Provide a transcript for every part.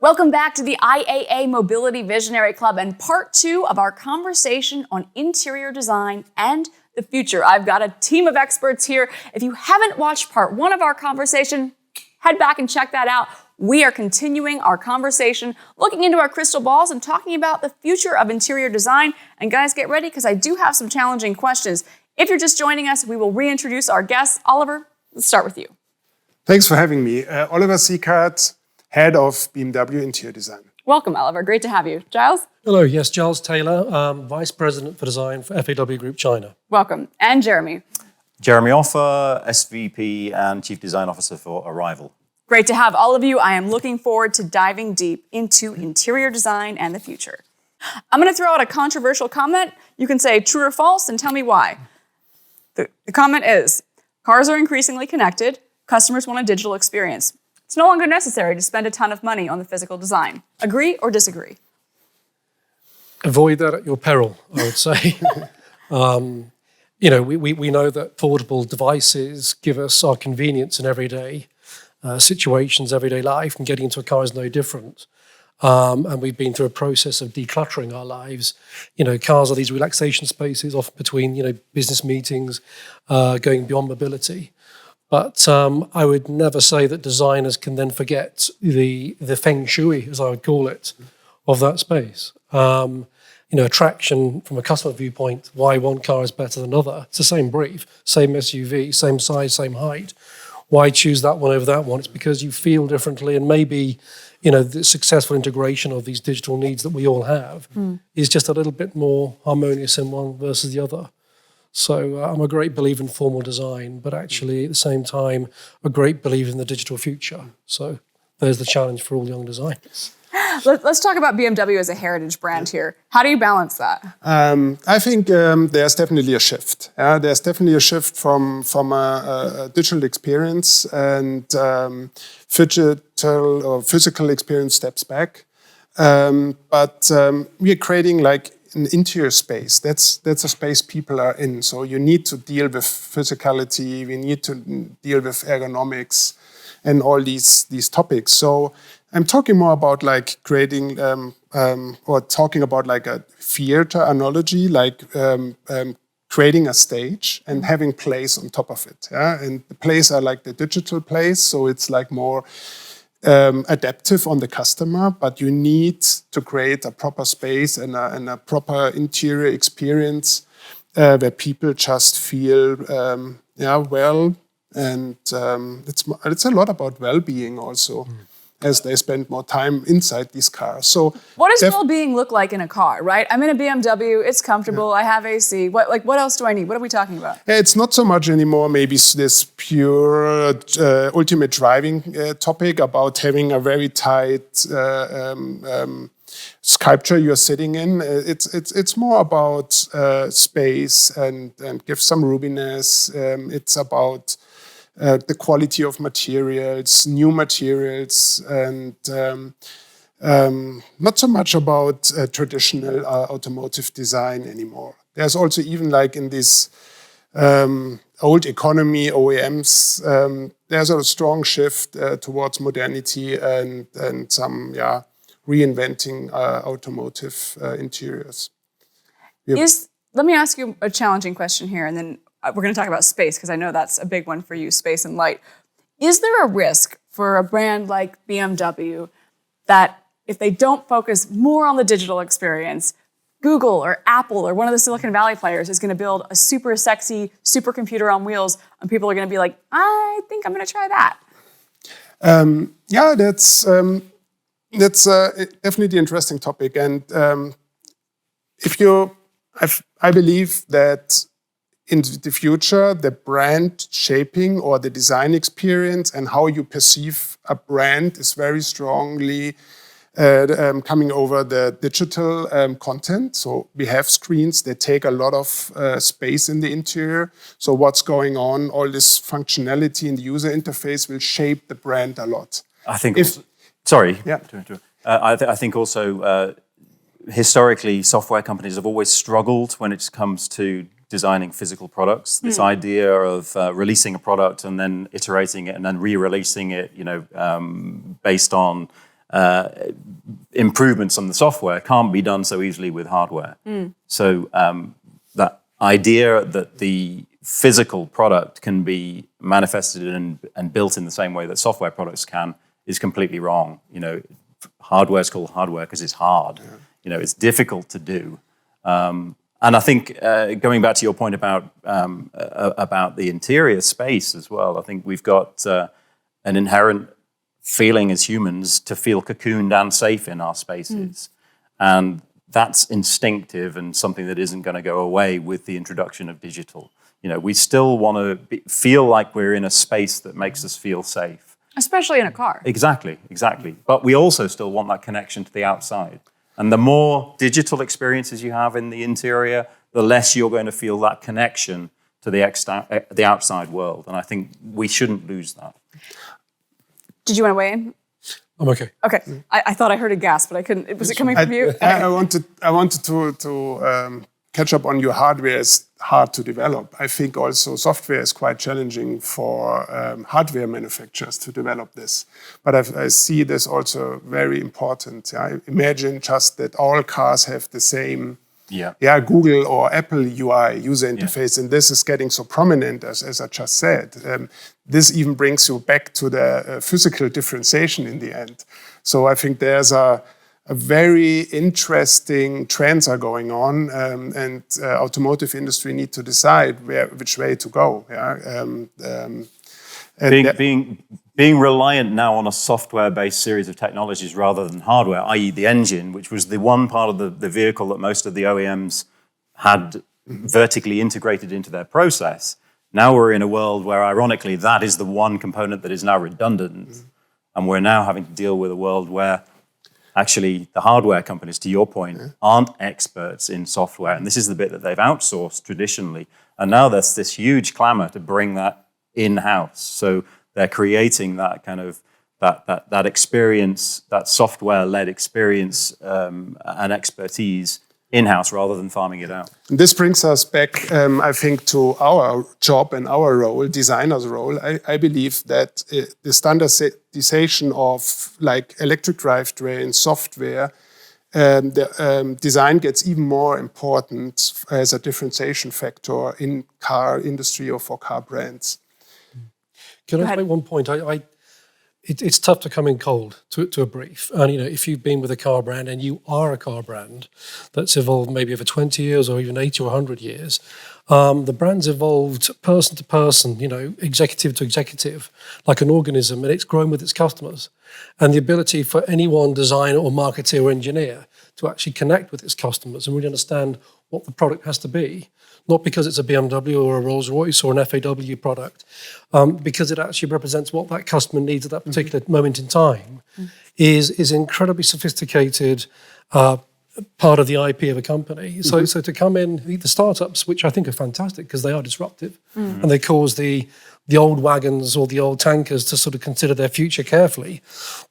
Welcome back to the IAA Mobility Visionary Club and part 2 of our conversation on interior design and the future. I've got a team of experts here. If you haven't watched part 1 of our conversation, head back and check that out. We are continuing our conversation, looking into our crystal balls and talking about the future of interior design. And guys, get ready because I do have some challenging questions. If you're just joining us, we will reintroduce our guests. Oliver, let's start with you. Thanks for having me. Oliver Siekert, Head of BMW Interior Design. Welcome, Oliver. Great to have you. Giles? Hello, yes, Giles Taylor, Vice President for Design for FAW Group China. Welcome. And Jeremy? Jeremy Offer, SVP and Chief Design Officer for Arrival. Great to have all of you. I am looking forward to diving deep into interior design and the future. I'm going to throw out a controversial comment. You can say true or false and tell me why. The comment is, cars are increasingly connected. Customers want a digital experience. It's no longer necessary to spend a ton of money on the physical design. Agree or disagree? Avoid that at your peril, I would say. We know that portable devices give us our convenience in everyday situations, everyday life, and getting into a car is no different. And we've been through a process of decluttering our lives. Cars are these relaxation spaces, often between, business meetings, going beyond mobility. But I would never say that designers can then forget the feng shui, as I would call it, of that space. Attraction from a customer viewpoint, why one car is better than another. It's the same brief, same SUV, same size, same height. Why choose that one over that one? It's because you feel differently, and maybe the successful integration of these digital needs that we all have is just a little bit more harmonious in one versus the other. So I'm a great believer in formal design, but actually at the same time, a great believer in the digital future. So there's the challenge for all young designers. Let's talk about BMW as a heritage brand here. How do you balance that? I think there's definitely a shift. There's definitely a shift from a digital experience, and digital or physical experience steps back. But we are creating like an interior space. That's a space people are in. So you need to deal with physicality. We need to deal with ergonomics and all these topics. So I'm talking more about like creating or talking about like a theater analogy, like creating a stage and having plays on top of it. Yeah? And the plays are like the digital plays, so it's like more adaptive on the customer, but you need to create a proper space and a proper interior experience where people just feel well, and it's a lot about well-being also. As they spend more time inside these cars. So what does well-being look like in a car, right? I'm in a BMW, it's comfortable, I have AC. What else do I need? What are we talking about? It's not so much anymore maybe this pure ultimate driving topic about having a very tight sculpture you're sitting in. It's more about space and give some roominess. It's about the quality of materials, new materials, and not so much about traditional automotive design anymore. There's also even like in this old economy OEMs, there's a strong shift towards modernity and some reinventing automotive interiors. Let me ask you a challenging question here, and then we're going to talk about space, because I know that's a big one for you, space and light. Is there a risk for a brand like BMW that if they don't focus more on the digital experience, Google or Apple or one of the Silicon Valley players is going to build a super sexy supercomputer on wheels, and people are going to be like, I think I'm going to try that? That's definitely an interesting topic. And I believe that in the future, the brand shaping or the design experience and how you perceive a brand is very strongly coming over the digital content. So we have screens that take a lot of space in the interior. So what's going on, all this functionality in the user interface will shape the brand a lot. I think I think also historically software companies have always struggled when it comes to designing physical products. This idea of releasing a product and then iterating it and then re-releasing it, based on improvements on the software can't be done so easily with hardware. So that idea that the physical product can be manifested and built in the same way that software products can is completely wrong. You know, hardware is called hardware because it's hard. Yeah. You know, it's difficult to do. And I think going back to your point about the interior space as well, I think we've got an inherent feeling as humans to feel cocooned and safe in our spaces. And that's instinctive and something that isn't going to go away with the introduction of digital. You know, we still want to feel like we're in a space that makes us feel safe. Especially in a car. Exactly. But we also still want that connection to the outside. And the more digital experiences you have in the interior, the less you're going to feel that connection to the outside world. And I think we shouldn't lose that. Did you want to weigh in? I'm okay. Okay. I thought I heard a gasp, but I couldn't. Was it coming from you? I wanted to catch up on your hardware is hard to develop. I think also software is quite challenging for hardware manufacturers to develop this. But I see this also very important. I imagine just that all cars have the same Google or Apple UI, user interface, and this is getting so prominent, as I just said. This even brings you back to the physical differentiation in the end. So I think there's a very interesting trends are going on, and automotive industry need to decide which way to go. Being reliant now on a software-based series of technologies rather than hardware, i.e. the engine, which was the one part of the vehicle that most of the OEMs had vertically integrated into their process. Now we're in a world where, ironically, that is the one component that is now redundant. And we're now having to deal with a world where actually the hardware companies, to your point, aren't experts in software. And this is the bit that they've outsourced traditionally. And now there's this huge clamor to bring that in-house. So they're creating that kind of that experience, that software-led experience and expertise in-house rather than farming it out. This brings us back, I think, to our job and our role, designer's role. I believe that the standardization of like electric drivetrain software, the design gets even more important as a differentiation factor in car industry or for car brands. Can I make one point? It's tough to come in cold to a brief. And, you know, if you've been with a car brand and you are a car brand that's evolved maybe over 20 years or even 80 or 100 years, the brand's evolved person to person, you know, executive to executive, like an organism, and it's grown with its customers. And the ability for any one designer or marketer or engineer to actually connect with its customers and really understand what the product has to be, not because it's a BMW or a Rolls-Royce or an FAW product, because it actually represents what that customer needs at that particular moment in time, is incredibly sophisticated part of the IP of a company. So to come in, the startups, which I think are fantastic because they are disruptive and they cause the old wagons or the old tankers to sort of consider their future carefully,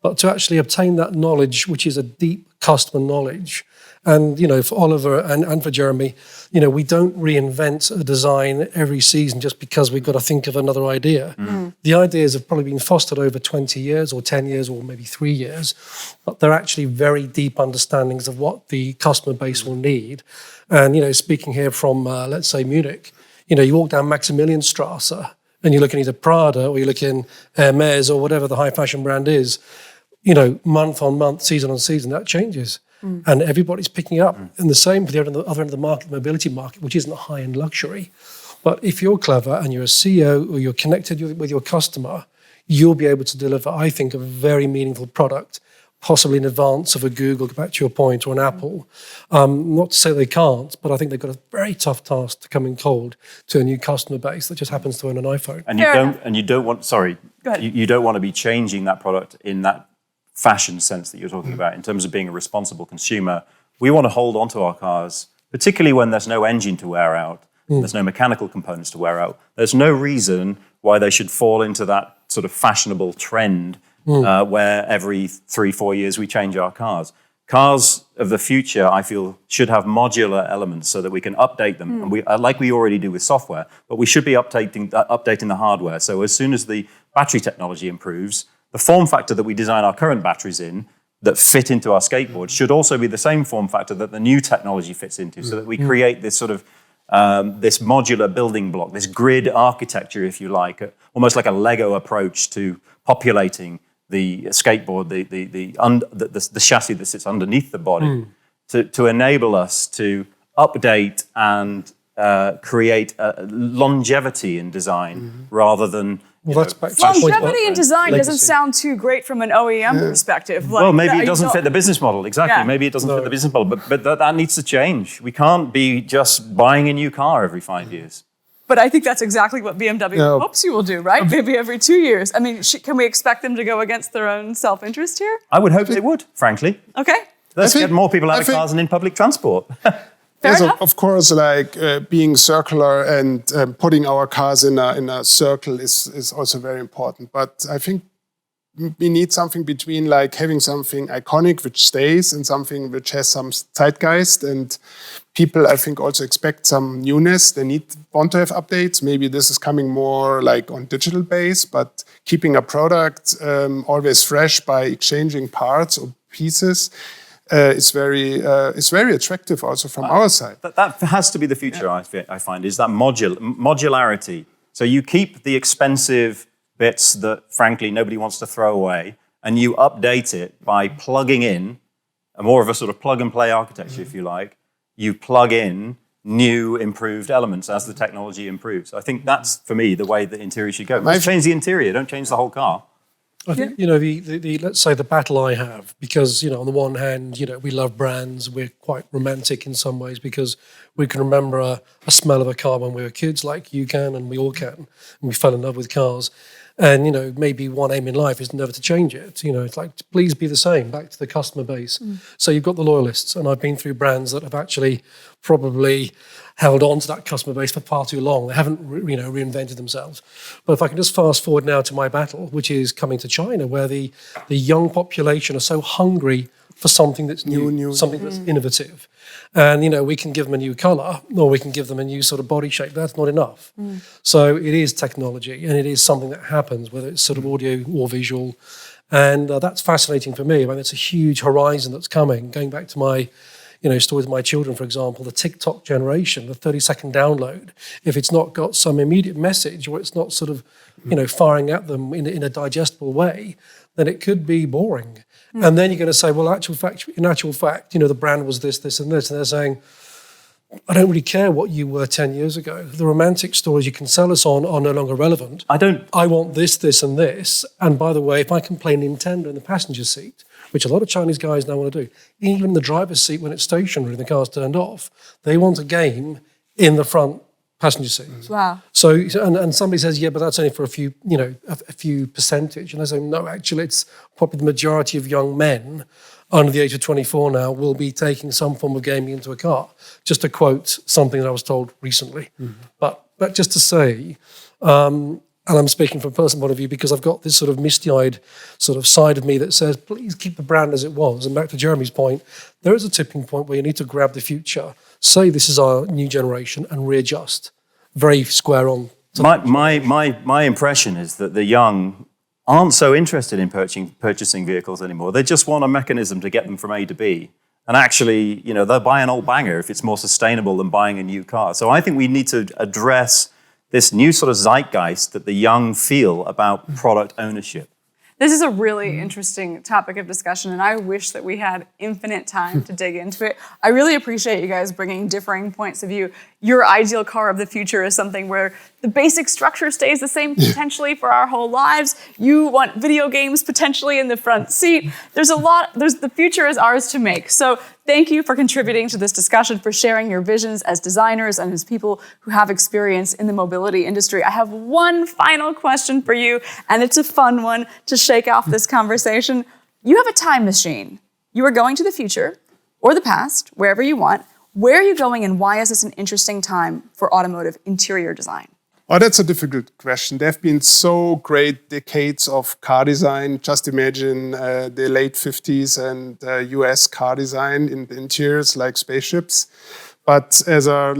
but to actually obtain that knowledge, which is a deep customer knowledge. And, you know, for Oliver and for Jeremy, you know, we don't reinvent a design every season just because we've got to think of another idea. The ideas have probably been fostered over 20 years or 10 years or maybe 3 years, but they're actually very deep understandings of what the customer base will need. And, you know, speaking here from, let's say, Munich, you know, you walk down Maximilianstrasse and you're looking either Prada or you're looking Hermes or whatever the high fashion brand is, you know, month on month, season on season, that changes. And everybody's picking up. And the same for the other end of the market, the mobility market, which isn't high-end luxury. But if you're clever and you're a CEO or you're connected with your customer, you'll be able to deliver, I think, a very meaningful product, possibly in advance of a Google, back to your point, or an Apple. Not to say they can't, but I think they've got a very tough task to come in cold to a new customer base that just happens to own an iPhone. And you don't want to be changing that product in that fashion sense that you're talking about in terms of being a responsible consumer. We want to hold on to our cars, particularly when there's no engine to wear out, there's no mechanical components to wear out. There's no reason why they should fall into that sort of fashionable trend where every 3-4 years we change our cars. Cars of the future, I feel, should have modular elements so that we can update them, and like we already do with software, but we should be updating the hardware. So as soon as the battery technology improves, the form factor that we design our current batteries in that fit into our skateboard should also be the same form factor that the new technology fits into, so that we create this sort of this modular building block, this grid architecture, if you like, almost like a Lego approach to populating the skateboard, the chassis that sits underneath the body, to enable us to update and create longevity in design rather than. Well, that's back to longevity in design doesn't sound too great from an OEM perspective. Well, maybe it doesn't fit the business model. Exactly. Yeah. Maybe it doesn't fit the business model. But that needs to change. We can't be just buying a new car every 5 years. But I think that's exactly what BMW hopes you will do, right? Maybe every 2 years. I mean, can we expect them to go against their own self-interest here? I would hope they would, frankly. Okay. Let's get more people out of cars and in public transport. Yes, of course, like being circular and putting our cars in a circle is also very important. But I think we need something between like having something iconic which stays and something which has some zeitgeist. And people, I think, also expect some newness. They want to have updates. Maybe this is coming more like on digital base, but keeping a product always fresh by exchanging parts or pieces. It's very attractive also from our side. That has to be the future, I find, is that modularity. So you keep the expensive bits that, frankly, nobody wants to throw away, and you update it by plugging in, more of a sort of plug-and-play architecture, if you like. You plug in new, improved elements as the technology improves. I think that's, for me, the way the interior should go. Just change the interior, don't change the whole car. I think, let's say the battle I have, because, on the one hand, we love brands, we're quite romantic in some ways because we can remember a smell of a car when we were kids, like you can and we all can, and we fell in love with cars. And, maybe one aim in life is never to change it. It's like, please be the same, back to the customer base. So you've got the loyalists, and I've been through brands that have actually probably held on to that customer base for far too long. They haven't, reinvented themselves. But if I can just fast forward now to my battle, which is coming to China, where the young population are so hungry for something that's new, something that's innovative. And, we can give them a new color, or we can give them a new sort of body shape. That's not enough. So it is technology, and it is something that happens, whether it's sort of audio or visual. And that's fascinating for me. I mean, it's a huge horizon that's coming. Going back to my stories of my children, for example, the TikTok generation, the 30-second download, if it's not got some immediate message or it's not sort of, firing at them in a digestible way, then it could be boring. And then you're going to say, well, in actual fact, the brand was this, this, and this. And they're saying, I don't really care what you were 10 years ago. The romantic stories you can sell us on are no longer relevant. I want this, this, and this. And by the way, if I can play Nintendo in the passenger seat, which a lot of Chinese guys now want to do, even the driver's seat when it's stationary and the car's turned off, they want a game in the front passenger seat. Wow. So, and somebody says, yeah, but that's only for a few, a few percentage. And I say, no, actually, it's probably the majority of young men under the age of 24 now will be taking some form of gaming into a car. Just to quote something that I was told recently. But just to say, and I'm speaking from a personal point of view because I've got this sort of misty-eyed sort of side of me that says, please keep the brand as it was. And back to Jeremy's point, there is a tipping point where you need to grab the future, say this is our new generation, and readjust. Very square on. My impression is that the young aren't so interested in purchasing vehicles anymore. They just want a mechanism to get them from A to B. And actually, they'll buy an old banger if it's more sustainable than buying a new car. So I think we need to address this new sort of zeitgeist that the young feel about product ownership. This is a really interesting topic of discussion, and I wish that we had infinite time to dig into it. I really appreciate you guys bringing differing points of view. Your ideal car of the future is something where the basic structure stays the same potentially for our whole lives. You want video games potentially in the front seat. The future is ours to make. So thank you for contributing to this discussion, for sharing your visions as designers and as people who have experience in the mobility industry. I have one final question for you, and it's a fun one to shake off this conversation. You have a time machine. You are going to the future or the past, wherever you want. Where are you going, and why is this an interesting time for automotive interior design? Oh, that's a difficult question. There have been so great decades of car design. Just imagine the late 50s and US car design in the interiors like spaceships. But as a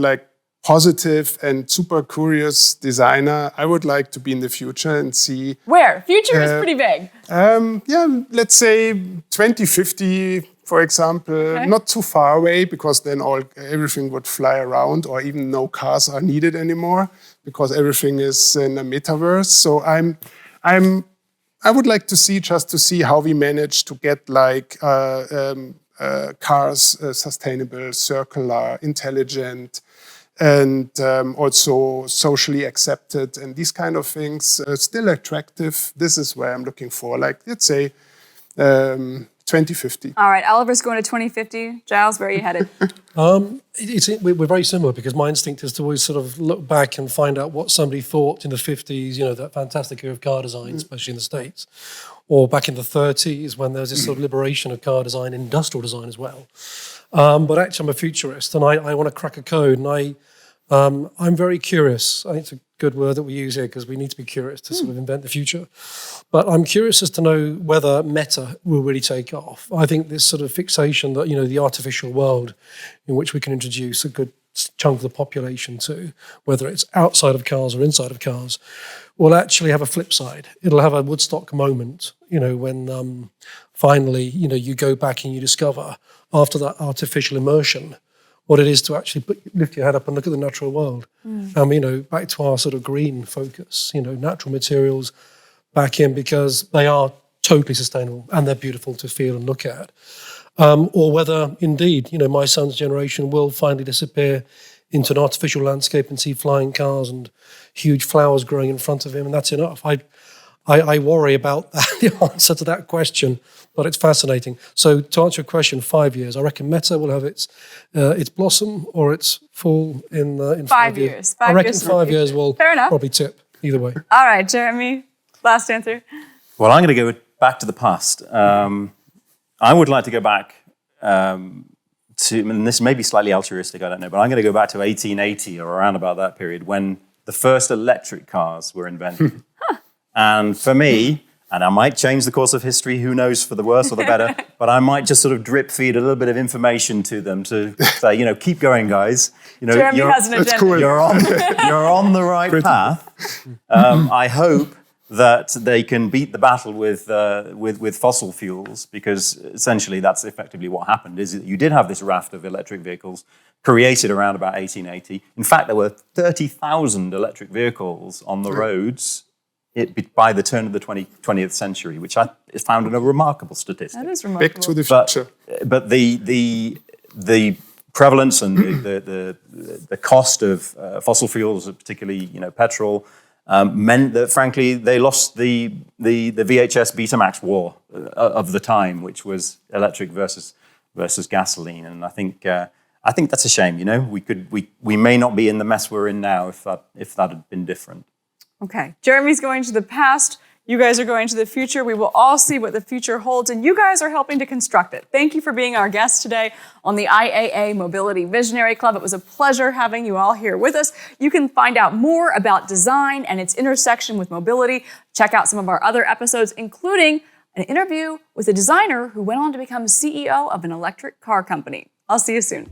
positive and super curious designer, I would like to be in the future and see. Where? Future is pretty big. Yeah, let's say 2050, for example, not too far away, because then everything would fly around, or even no cars are needed anymore because everything is in a metaverse. So I would like to see how we manage to get like cars sustainable, circular, intelligent, and also socially accepted, and these kind of things. Still attractive. This is where I'm looking for, like, let's say 2050. All right, Oliver's going to 2050. Giles, where are you headed? We're very similar, because my instinct is to always sort of look back and find out what somebody thought in the 50s, you know, that fantastic era of car design, especially in the States, or back in the 30s when there was this sort of liberation of car design, industrial design as well. But actually I'm a futurist, and I want to crack a code, and I'm very curious. I think it's a good word that we use here, because we need to be curious to sort of invent the future. But I'm curious as to know whether meta will really take off. I think this sort of fixation that, you know, the artificial world in which we can introduce a good chunk of the population to, whether it's outside of cars or inside of cars, will actually have a flip side. It'll have a Woodstock moment, you know, when finally, you know, you go back and you discover, after that artificial immersion, what it is to actually lift your head up and look at the natural world. You know, back to our sort of green focus, you know, natural materials back in, because they are totally sustainable and they're beautiful to feel and look at. Or whether indeed, you know, my son's generation will finally disappear into an artificial landscape and see flying cars and huge flowers growing in front of him, and that's enough. I worry about the answer to that question, but it's fascinating. So to answer your question, 5 years, I reckon Meta will have its blossom or its fall in 5 years. 5 I reckon years. 5 years will probably tip either way. All right, Jeremy, last answer. Well, I'm going to go back to the past. I would like to go back and this may be slightly altruistic, I don't know, but I'm going to go back to 1880 or around about that period, when the first electric cars were invented. And for me, and I might change the course of history, who knows, for the worse or the better, but I might just sort of drip feed a little bit of information to them to say, you know, keep going, guys. You know, Jeremy has an agenda. Cool. You're on the right path. I hope that they can beat the battle with fossil fuels, because essentially that's effectively what happened, is that you did have this raft of electric vehicles created around about 1880. In fact, there were 30,000 electric vehicles on the roads by the turn of the 20th century, which I found a remarkable statistic. That is remarkable. Back to the future. But the prevalence and the cost of fossil fuels, particularly, you know, petrol, meant that, frankly, they lost the VHS Betamax war of the time, which was electric versus gasoline. And I think that's a shame. You know, we may not be in the mess we're in now if that had been different. Okay, Jeremy's going to the past. You guys are going to the future. We will all see what the future holds, and you guys are helping to construct it. Thank you for being our guest today on the IAA Mobility Visionary Club. It was a pleasure having you all here with us. You can find out more about design and its intersection with mobility. Check out some of our other episodes, including an interview with a designer who went on to become CEO of an electric car company. I'll see you soon.